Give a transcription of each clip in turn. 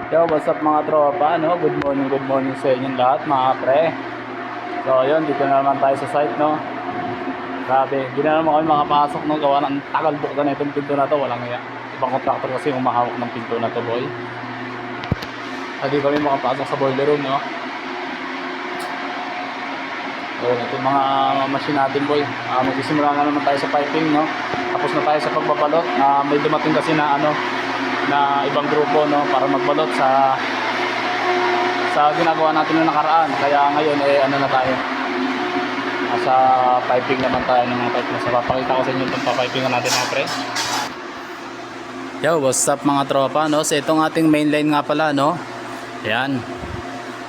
Yo, what's up mga tropa, no? Good morning sa inyong lahat mga pre. So, yun, dito na naman tayo sa site, no? Grabe, di na naman kami makapasok, no? Gawa ng tagal buksan na itong pinto na to, walang iya. Ibang contractor kasi umahawak ng pinto na to, boy. Hindi kami makapasok sa boiler room, no? So, ito yung mga machine natin, boy. Magsisimula na naman tayo sa piping, no? Tapos na tayo sa pagbabalot. May dumating kasi na, na ibang grupo, no? Para magbalot sa ginagawa natin noong nakaraan. Kaya ngayon na tayo, sa piping naman tayo ng mga pipe na sa papakita ko sa inyo itong papipingan natin mga pre. Yo, what's up mga tropa, no? So itong ating main line nga pala, no? Ayan,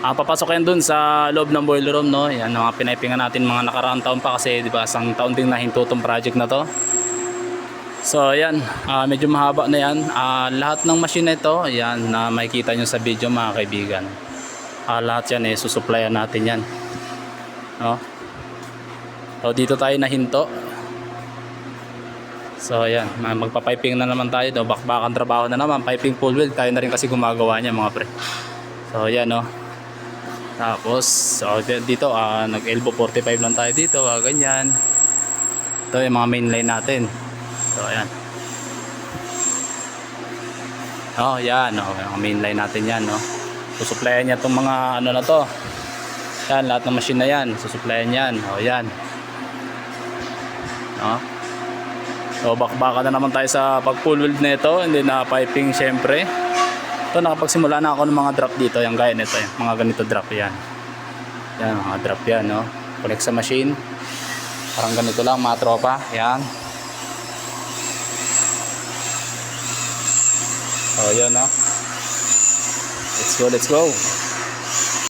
papasok yan dun sa loob ng boiler room, no? Yan mga pinipingan natin mga nakaraang taon pa kasi di ba isang taon din nahinto tong project na to. So ayan, medyo mahaba na yan. Lahat ng machine na ito, ayan, na makikita nyo sa video mga kaibigan, lahat yan susuplayan natin yan, no? So dito tayo nahinto. So ayan, magpa-piping na naman tayo, no? Bakbakan trabaho na naman, piping full weld tayo na rin kasi gumagawa niya mga pre. So ayan, no? Tapos so, dito nag elbow 45 lang tayo dito, ganyan. Ito yung mga main line natin. So ayan, yan, yung main line natin yan, no? Susuplayan niya itong mga na to. Yan, lahat ng machine na yan susuplayan yan. Yan, no? So bakbaka na naman tayo sa pag full weld na ito, hindi na piping syempre. Ito nakapagsimula na ako ng mga drop dito, yung gaya nito, yung mga ganito drop yan. Yan, mga drop yan, no? Connect sa machine. Parang ganito lang mga tropa, yan. Yan, no? Let's go.